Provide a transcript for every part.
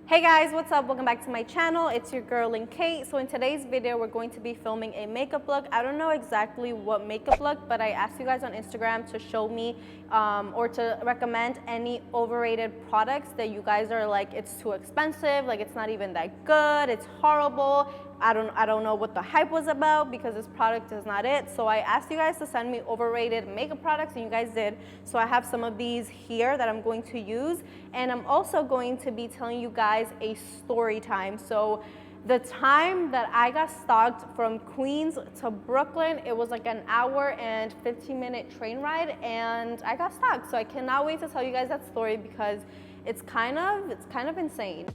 Hey guys, what's up? Welcome back to my channel. It's your girl Lynn Kate. So in today's video, we're going to be filming a makeup look. I don't know exactly what makeup look, but I asked you guys on Instagram to show me or to recommend any overrated products that you guys are like, it's too expensive, like it's not even that good, it's horrible. I don't know what the hype was about because this product is not it. So I asked you guys to send me overrated makeup products and you guys did. So I have some of these here that I'm going to use, and I'm also going to be telling you guys a story time. So the time that I got stalked from Queens to Brooklyn, it was like an hour and 15-minute train ride, and I got stalked. So I cannot wait to tell you guys that story because it's kind of insane.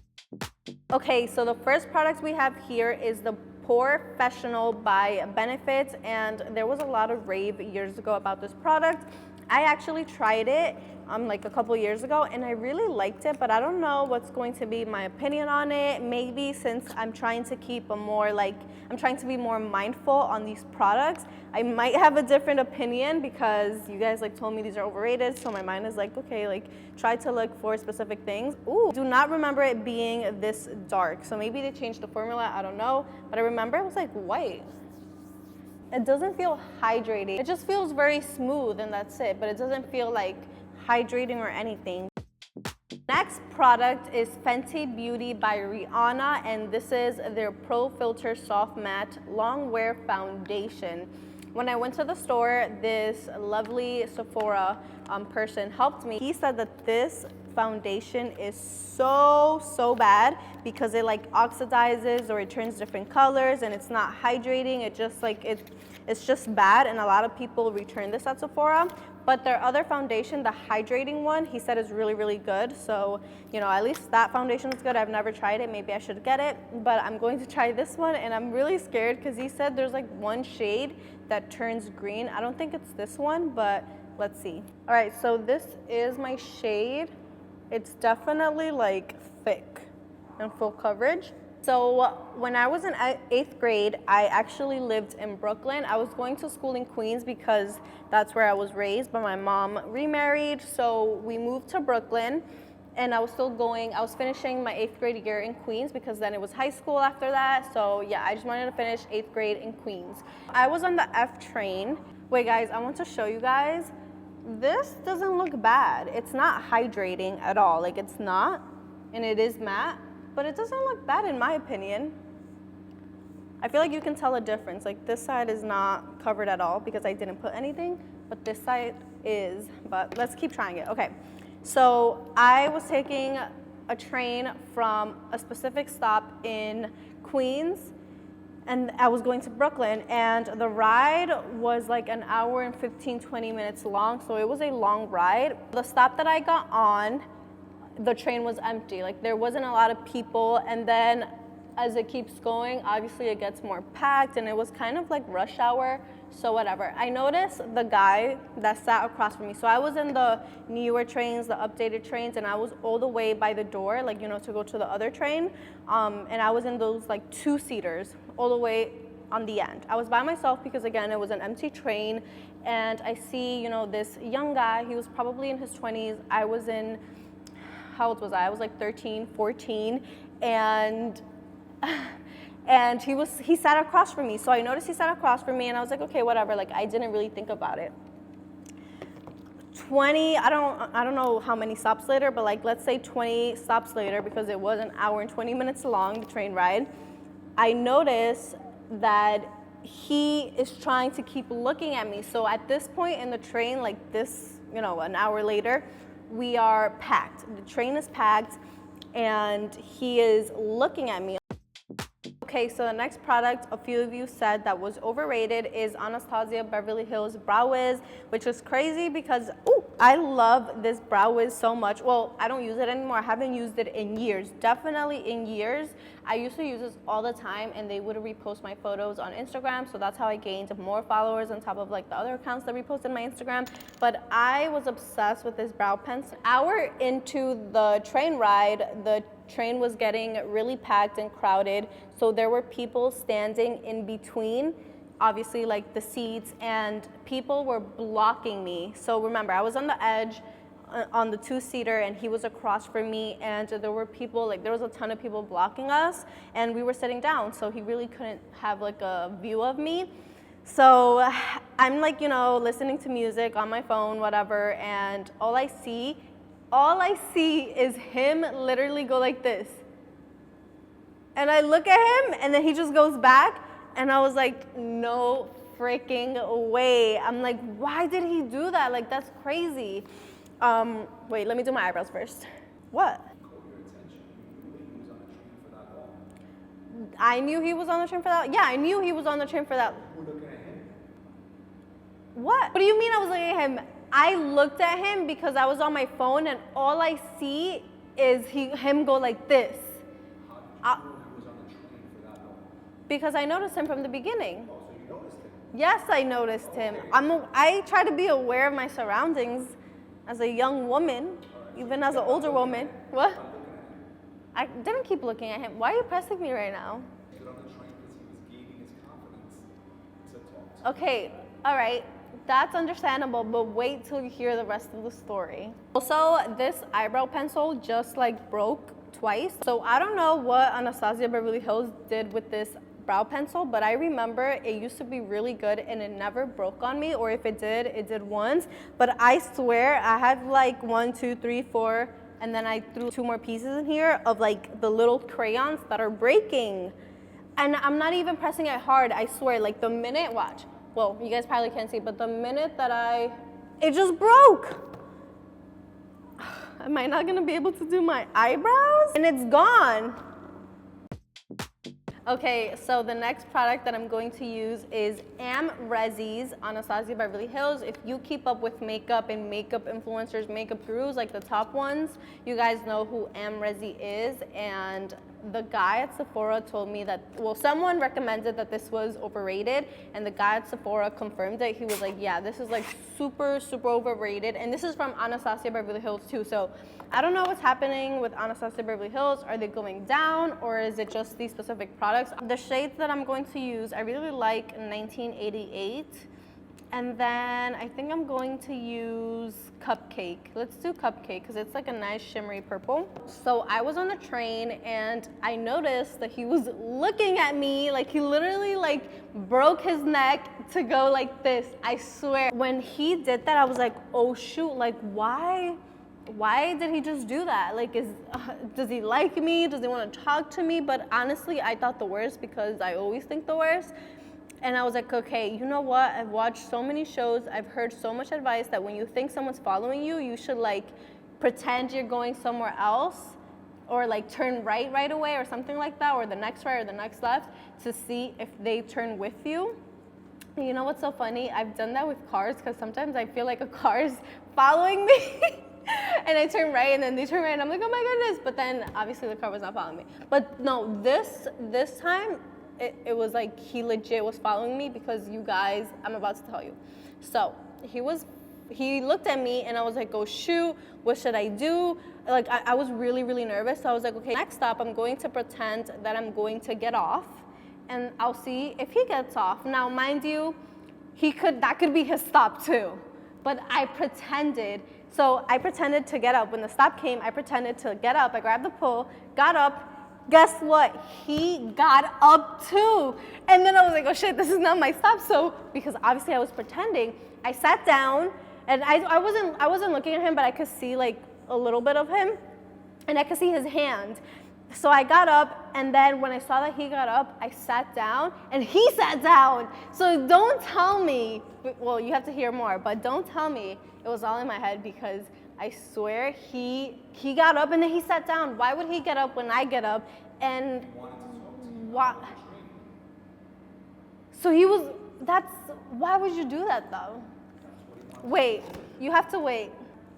Okay, so the first product we have here is the Professional by Benefit, and there was a lot of rave years ago about this product. I actually tried it like a couple years ago and I really liked it, but I don't know what's going to be my opinion on it. Maybe since I'm trying to keep I'm trying to be more mindful on these products, I might have a different opinion because you guys like told me these are overrated, so my mind is like, okay, like try to look for specific things. Ooh, do not remember it being this dark, so maybe they changed the formula, I don't know, but I remember it was like white. It doesn't feel hydrating. It just feels very smooth and that's it, but it doesn't feel like hydrating or anything. Next product is Fenty Beauty by Rihanna, and this is their Pro Filter Soft Matte Long Wear Foundation. When I went to the store, this lovely Sephora person helped me. He said that this foundation is so bad because it like oxidizes or it turns different colors and it's not hydrating. It just like it's just bad, and a lot of people return this at Sephora. But their other foundation, the hydrating one, he said is really good. So, you know, at least that foundation is good. I've never tried it. Maybe I should get it, but I'm going to try this one, and I'm really scared because he said there's like one shade that turns green. I don't think it's this one, but let's see. All right, so this is my shade. It's definitely like thick and full coverage. So when I was in 8th grade, I actually lived in Brooklyn. I was going to school in Queens because that's where I was raised, but my mom remarried, so we moved to Brooklyn, and I was finishing my 8th grade year in Queens because then it was high school after that. So yeah, I just wanted to finish 8th grade in Queens. I was on the F train. Wait guys, I want to show you guys. This doesn't look bad. It's not hydrating at all. Like it's not, and it is matte, but it doesn't look bad in my opinion. I feel like you can tell a difference. Like this side is not covered at all because I didn't put anything, but this side is. But let's keep trying it. Okay, so I was taking a train from a specific stop in Queens, and I was going to Brooklyn, and the ride was like an hour and 15-20 minutes long, so it was a long ride. The stop that I got on, the train was empty. Like there wasn't a lot of people, and then as it keeps going, obviously it gets more packed, and it was kind of like rush hour, so whatever. I noticed the guy that sat across from me. So I was in the newer trains, the updated trains, and I was all the way by the door, like, you know, to go to the other train. And I was in those like 2-seaters all the way on the end. I was by myself because again, it was an empty train, and I see, you know, this young guy, he was probably in his 20s. I was in, how old was I? I was like 13, 14, and he sat across from me. So I noticed he sat across from me, and I was like, okay, whatever. Like I didn't really think about it. 20, I don't know how many stops later, but like let's say 20 stops later, because it was an hour and 20 minutes long, the train ride, I noticed that he is trying to keep looking at me. So at this point in the train, like this, you know, an hour later, we are packed. The train is packed, and he is looking at me. Okay, so the next product a few of you said that was overrated is Anastasia Beverly Hills Brow Wiz, which is crazy because, ooh, I love this Brow Wiz so much. Well, I don't use it anymore. I haven't used it in years, definitely in years. I used to use this all the time, and they would repost my photos on Instagram, so that's how I gained more followers on top of like the other accounts that reposted my Instagram. But I was obsessed with this brow pencil. An hour into the train ride, the train was getting really packed and crowded, so there were people standing in between, obviously like the seats, and people were blocking me. So remember, I was on the edge, on the two-seater, and he was across from me, and there were people, like there was a ton of people blocking us, and we were sitting down, so he really couldn't have like a view of me. So I'm like, you know, listening to music on my phone, whatever, and all I see is him literally go like this. And I look at him, and then he just goes back, and I was like, no freaking way. I'm like, why did he do that? Like, that's crazy. Wait, let me do my eyebrows first. What? I knew he was on the train for that. Yeah, I knew he was on the train for that. We're looking at him. What? What do you mean I was looking at him? I looked at him because I was on my phone, and all I see is him go like this. How did you know he was on the train for that long? Because I noticed him from the beginning. Oh, so you noticed him? Yes, I noticed him. I try to be aware of my surroundings as a young woman, even as an older woman. What? I didn't keep looking at him. Why are you pressing me right now? He was on the train because he was gaining his confidence to talk to Okay, all right. That's understandable, but wait till you hear the rest of the story. Also, this eyebrow pencil just like broke twice. So I don't know what Anastasia Beverly Hills did with this brow pencil, but I remember it used to be really good and it never broke on me, or if it did once. But I swear I had like 1, 2, 3, 4, and then I threw 2 more pieces in here of like the little crayons that are breaking. And I'm not even pressing it hard, I swear. Like the minute, watch. Well, you guys probably can't see, but the minute that it just broke. Am I not gonna be able to do my eyebrows? And it's gone. Okay, so the next product that I'm going to use is Resi's Anastasia Beverly Hills. If you keep up with makeup and makeup influencers, makeup gurus, like the top ones, you guys know who Resi is. And the guy at Sephora told me that, well, someone recommended that this was overrated, and the guy at Sephora confirmed it. He was like, yeah, this is like super, super overrated. And this is from Anastasia Beverly Hills too. So I don't know what's happening with Anastasia Beverly Hills. Are they going down, or is it just these specific products? The shades that I'm going to use, I really like 1988. And then I think I'm going to use Cupcake. Let's do Cupcake because it's like a nice shimmery purple. So I was on the train and I noticed that he was looking at me, like he literally like broke his neck to go like this. I swear. When he did that, I was like, oh shoot, like why did he just do that? Like, does he like me? Does he want to talk to me? But honestly, I thought the worst because I always think the worst. And I was like, okay, you know what? I've watched so many shows. I've heard so much advice that when you think someone's following you, you should like pretend you're going somewhere else, or like turn right away or something like that, or the next right or the next left to see if they turn with you. And you know what's so funny? I've done that with cars because sometimes I feel like a car's following me. And I turn right and then they turn right and I'm like, oh my goodness. But then obviously the car was not following me. But no, this time, it was like he legit was following me because you guys, I'm about to tell you. So he looked at me and I was like, oh shoot, what should I do? Like I was really, really nervous. So I was like, okay, next stop, I'm going to pretend that I'm going to get off and I'll see if he gets off. Now, mind you, that could be his stop too. But I pretended to get up. When the stop came, I pretended to get up. I grabbed the pole, got up. Guess what? He got up too. And then I was like, oh shit, this is not my stop. So, because obviously I was pretending, I sat down and I wasn't looking at him, but I could see like a little bit of him and I could see his hand. So I got up, and then when I saw that he got up, I sat down and he sat down. So don't tell me, well, you have to hear more, but don't tell me it was all in my head because I swear he got up and then he sat down. Why would he get up when I get up? And why? So why would you do that though? Wait, you have to wait.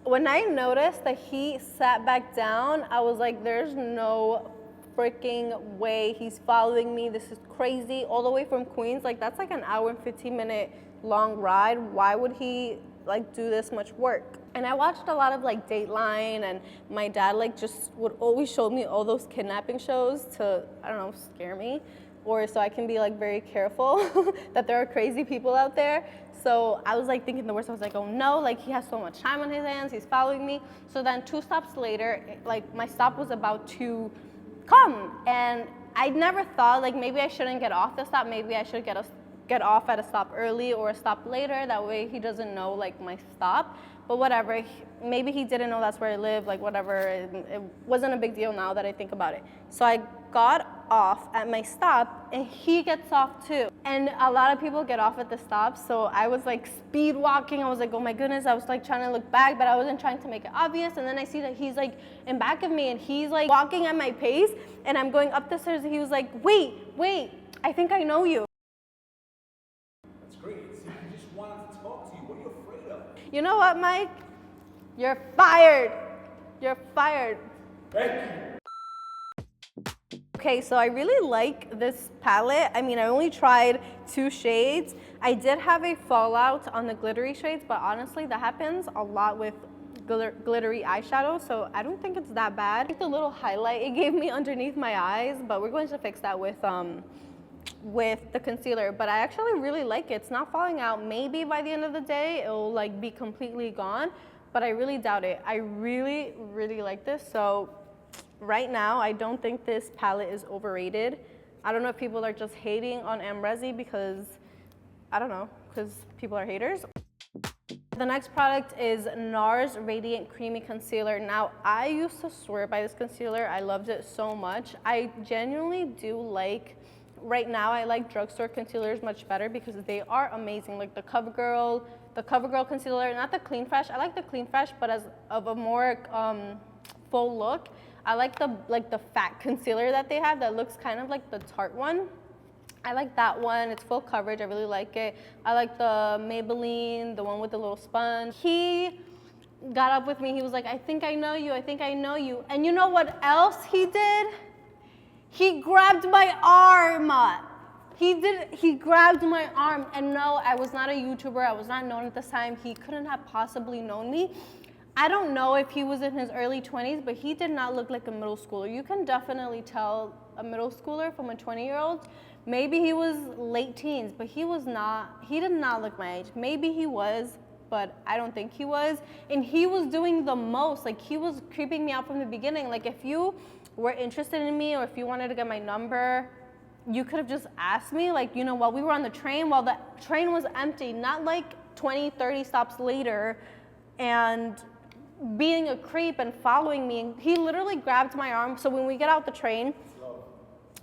When I noticed that he sat back down, I was like, there's no freaking way he's following me. This is crazy. All the way from Queens, like that's like an hour and 15-minute long ride. Why would he like do this much work? And I watched a lot of like Dateline, and my dad like just would always show me all those kidnapping shows to, I don't know, scare me. or so I can be like very careful that there are crazy people out there. So I was like thinking the worst. I was like, oh no, like he has so much time on his hands, he's following me. So then 2 stops later, like my stop was about to come, and I never thought like maybe I shouldn't get off the stop, maybe I should get off at a stop early or a stop later, that way he doesn't know like my stop. But whatever, maybe he didn't know that's where I live, like whatever, it wasn't a big deal now that I think about it. So I got off at my stop and he gets off too. And a lot of people get off at the stop, so I was like speed walking. I was like, oh my goodness, I was like trying to look back, but I wasn't trying to make it obvious. And then I see that he's like in back of me and he's like walking at my pace, and I'm going up the stairs and he was like, wait, I think I know you. That's great. See, he just wanted to talk to you. What are you afraid of? You know what, Mike? You're fired. You're fired. Thank you. Okay, so I really like this palette. I mean, I only tried 2 shades. I did have a fallout on the glittery shades, but honestly, that happens a lot with glittery eyeshadow, so I don't think it's that bad. I like the little highlight it gave me underneath my eyes, but we're going to fix that with the concealer. But I actually really like it. It's not falling out. Maybe by the end of the day, it'll like be completely gone, but I really doubt it. I really, really like this. So right now, I don't think this palette is overrated. I don't know if people are just hating on Amrezi because, I don't know, because people are haters. The next product is NARS Radiant Creamy Concealer. Now, I used to swear by this concealer. I loved it so much. I genuinely do like, right now I like drugstore concealers much better because they are amazing. Like the CoverGirl concealer, not the Clean Fresh. I like the Clean Fresh, but as of a more full look. I like the fat concealer that they have that looks kind of like the Tarte one. I like that one. It's full coverage. I really like it. I like the Maybelline, the one with the little sponge. He got up with me. He was like, I think I know you. I think I know you. And you know what else he did? He grabbed my arm. He grabbed my arm. And no, I was not a YouTuber. I was not known at this time. He couldn't have possibly known me. I don't know if he was in his early 20s, but he did not look like a middle schooler. You can definitely tell a middle schooler from a 20-year-old. Maybe he was late teens, but he did not look my age. Maybe he was, but I don't think he was. And he was doing the most. Like, he was creeping me out from the beginning. Like, if you were interested in me or if you wanted to get my number, you could have just asked me, like, you know, while we were on the train, while the train was empty, not like 20, 30 stops later, and being a creep and following me. He literally grabbed my arm. So when we get out the train,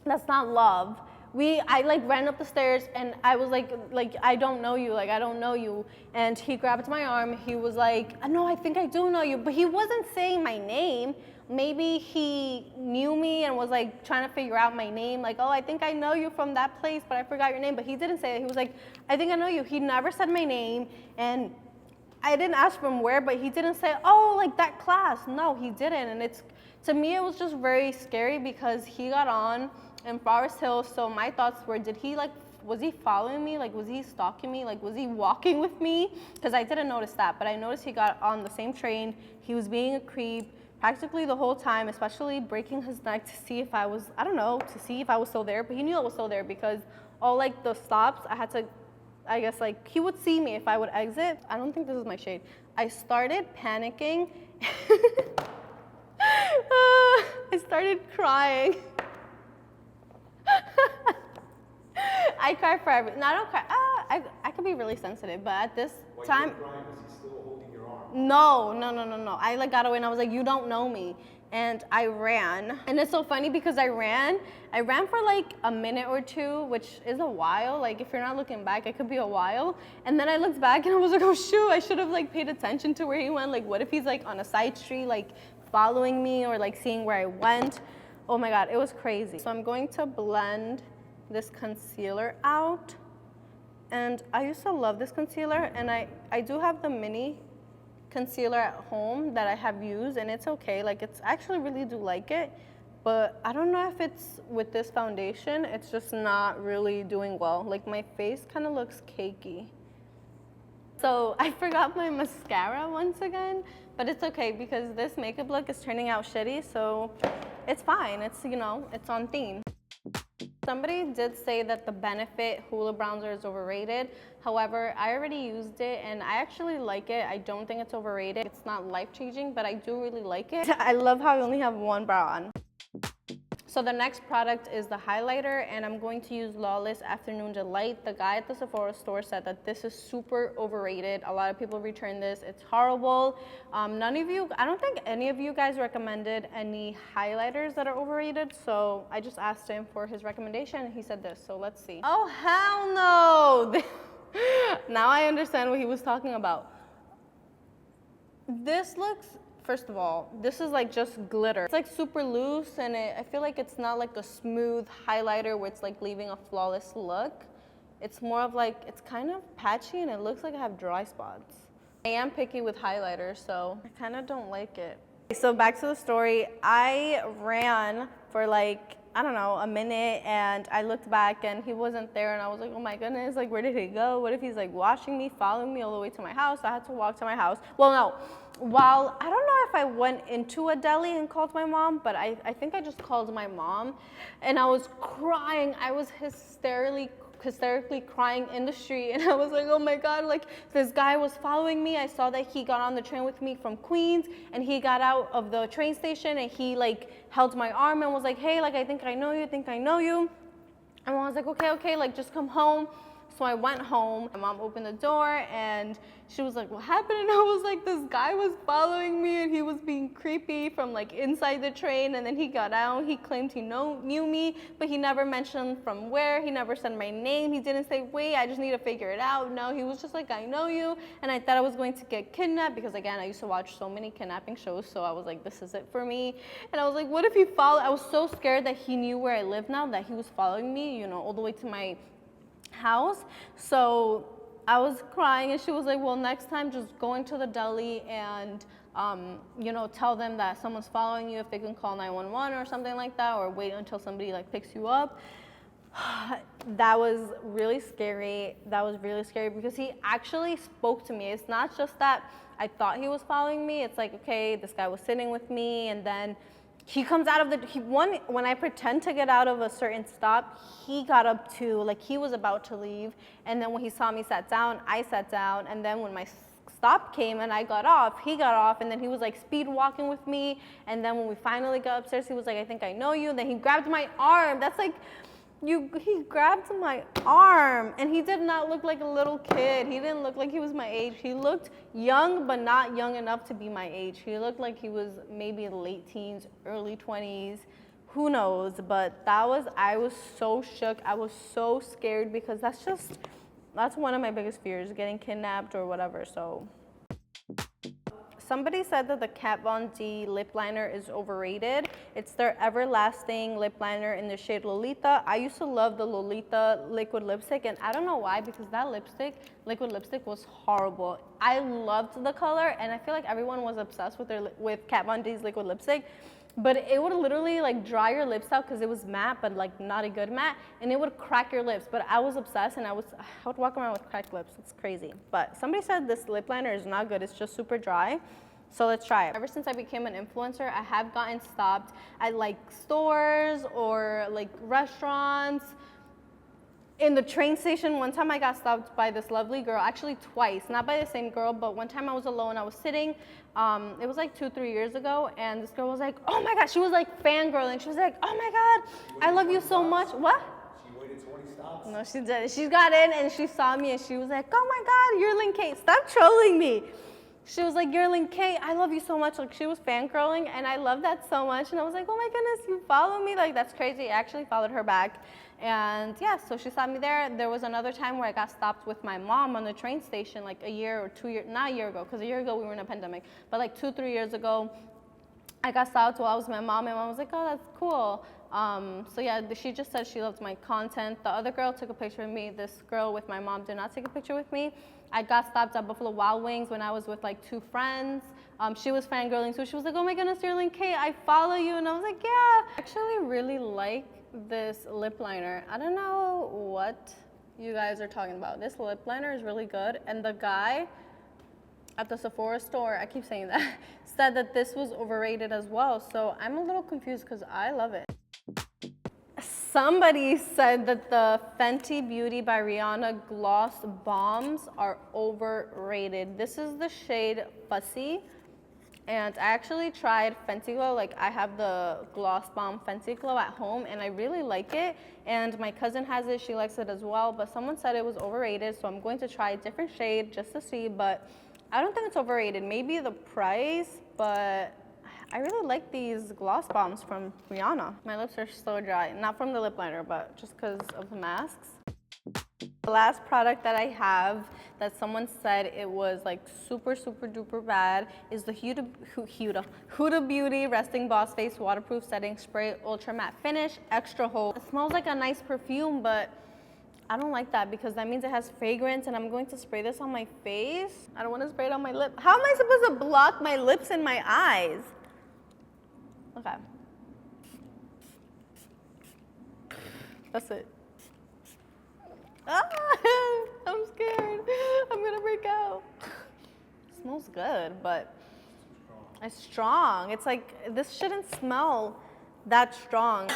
that's not love. I like ran up the stairs and I was like, I don't know you, like I don't know you. And he grabbed my arm. He was like, no, I think I do know you. But he wasn't saying my name. Maybe he knew me and was like trying to figure out my name. Like, oh, I think I know you from that place, but I forgot your name. But he didn't say it. He was like, I think I know you. He never said my name. And I didn't ask from where, but he didn't say, oh, like that class. No, he didn't. And to me, it was just very scary because he got on in Forest Hills. So my thoughts were, was he following me? Like, was he stalking me? Like, was he walking with me? Because I didn't notice that, but I noticed he got on the same train. He was being a creep practically the whole time, especially breaking his neck to see if I was, I don't know, to see if I was still there. But he knew I was still there because all like the stops, I had to, I guess like he would see me if I would exit. I don't think this is my shade. I started panicking. I started crying. I cry for everything. No, I don't cry. I could be really sensitive, but at this time. Why you were crying? Was he still holding your arm? No. I like got away and I was like, you don't know me. And I ran. And it's so funny because I ran for like a minute or two, which is a while. Like if you're not looking back, it could be a while. And then I looked back and I was like, oh shoot, I should have like paid attention to where he went. Like what if he's like on a side street, like following me or like seeing where I went? Oh my God, it was crazy. So I'm going to blend this concealer out. And I used to love this concealer, and I do have the mini concealer at home that I have used, and it's okay. Like it's I actually really do like it, but I don't know if it's with this foundation, it's just not really doing well. Like my face kind of looks cakey. So I forgot my mascara once again, but it's okay because this makeup look is turning out shitty, so it's fine. It's, you know, it's on theme. Somebody did say that the Benefit Hula Bronzer is overrated. However, I already used it and I actually like it. I don't think it's overrated. It's not life-changing, but I do really like it. I love how I only have one brow on. So the next product is the highlighter, and I'm going to use Lawless Afternoon Delight. The guy at the Sephora store said that this is super overrated. A lot of people return this. It's horrible. I don't think any of you guys recommended any highlighters that are overrated, so I just asked him for his recommendation, and he said this, so let's see. Oh, hell no! Now I understand what he was talking about. This looks, first of all, this is like just glitter. It's like super loose, and I feel like it's not like a smooth highlighter where it's like leaving a flawless look. It's more of like, it's kind of patchy and it looks like I have dry spots. I am picky with highlighters, so I kind of don't like it. So back to the story, I ran for like, I don't know, a minute, and I looked back and he wasn't there, and I was like, oh my goodness, like where did he go? What if he's like watching me, following me all the way to my house? I had to walk to my house. Well, no, I don't know if I went into a deli and called my mom, but I think I just called my mom, and I was crying. I was hysterically crying in the street, and I was like, oh my god, like this guy was following me. I saw that he got on the train with me from Queens, and he got out of the train station and he like held my arm and was like, hey, like I think I know you. And I was like, okay, like just come home. So I went home. My mom opened the door and she was like, what happened? And I was like, this guy was following me and he was being creepy from like inside the train, and then he got out. He claimed he knew me, but he never mentioned from where. He never said my name. He didn't say, wait, I just need to figure it out. No, he was just like, I know you. And I thought I was going to get kidnapped because, again, I used to watch so many kidnapping shows, so I was like, this is it for me. And I was like, what if he followed? I was so scared that he knew where I live now, that he was following me, you know, all the way to my house. So I was crying, and she was like, well, next time just go into the deli and you know, tell them that someone's following you, if they can call 911 or something like that, or wait until somebody like picks you up. That was really scary. Because he actually spoke to me. It's not just that I thought he was following me. It's like, okay, this guy was sitting with me, and then he comes out of when I pretend to get out of a certain stop, he got up too, like he was about to leave. And then when he saw me sat down, I sat down. And then when my stop came and I got off, he got off. And then he was like speed walking with me. And then when we finally got upstairs, he was like, I think I know you. And then he grabbed my arm. That's like, he grabbed my arm, and he did not look like a little kid. He didn't look like he was my age. He looked young, but not young enough to be my age. He looked like he was maybe late teens, early 20s, who knows. But I was so shook. I was so scared, because that's one of my biggest fears, getting kidnapped or whatever. So somebody said that the Kat Von D lip liner is overrated. It's their everlasting lip liner in the shade Lolita. I used to love the Lolita liquid lipstick, and I don't know why, because that liquid lipstick was horrible. I loved the color, and I feel like everyone was obsessed with Kat Von D's liquid lipstick. But it would literally like dry your lips out, because it was matte, but like not a good matte, and it would crack your lips. But I was obsessed, and I would walk around with cracked lips. It's crazy. But somebody said this lip liner is not good. It's just super dry. So let's try it. Ever since I became an influencer, I have gotten stopped at like stores or like restaurants. In the train station, one time I got stopped by this lovely girl, actually twice, not by the same girl, but one time I was alone, I was sitting, it was like 2-3 years ago, and this girl was like, oh my God, she was like fangirling. She was like, oh my God, I love you so much. What? She waited 20 stops. No, she did. She got in and she saw me and she was like, oh my God, you're Lynn Kate, stop trolling me. She was like, you're Lynn Kate, I love you so much. Like, she was fangirling, and I love that so much. And I was like, oh my goodness, you follow me? Like, that's crazy. I actually followed her back. And yeah, so she saw me there. There was another time where I got stopped with my mom on the train station, like a year or 2 years, not a year ago, because a year ago we were in a pandemic, but like 2-3 years ago, I got stopped while I was with my mom, and mom was like, oh, that's cool. So yeah, she just said she loved my content. The other girl took a picture with me. This girl with my mom did not take a picture with me. I got stopped at Buffalo Wild Wings when I was with like 2 friends. She was fangirling, so she was like, oh my goodness, you're Lynn Kate, I follow you. And I was like, yeah. I actually really like this lip liner. I don't know what you guys are talking about. This lip liner is really good. And the guy at the Sephora store, I keep saying that, said that this was overrated as well. So I'm a little confused, because I love it. Somebody said that the Fenty Beauty by Rihanna gloss bombs are overrated. This is the shade Fussy. And I actually tried Fenty Glow. Like, I have the Gloss Bomb Fenty Glow at home, and I really like it. And my cousin has it, she likes it as well. But someone said it was overrated, so I'm going to try a different shade just to see. But I don't think it's overrated. Maybe the price, but I really like these gloss bombs from Rihanna. My lips are so dry, not from the lip liner, but just because of the masks. The last product that I have that someone said it was like super duper bad is the Huda Beauty Resting Boss Face Waterproof Setting Spray Ultra Matte Finish Extra Hold. It smells like a nice perfume, but I don't like that because that means it has fragrance, and I'm going to spray this on my face. I don't want to spray it on my lip. How am I supposed to block my lips and my eyes? Okay. That's it. Ah, I'm scared. I'm gonna break out. It smells good, but it's strong. It's like, this shouldn't smell that strong.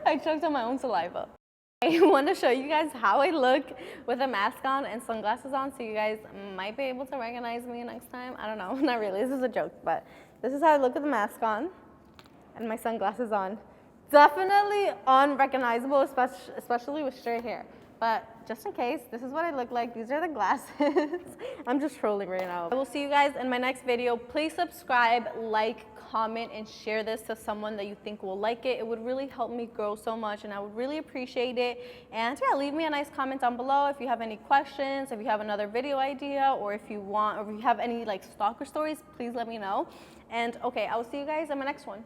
I choked on my own saliva. I want to show you guys how I look with a mask on and sunglasses on, so you guys might be able to recognize me next time. I don't know, not really, this is a joke, but this is how I look with the mask on and my sunglasses on. Definitely unrecognizable, especially with straight hair. But just in case, this is what I look like. These are the glasses. I'm just trolling right now. I will see you guys in my next video. Please subscribe, like, comment, and share this to someone that you think will like it. It would really help me grow so much, and I would really appreciate it. And yeah, leave me a nice comment down below if you have any questions, if you have another video idea, or if you want, or if you have any like stalker stories, please let me know. And okay, I will see you guys in my next one.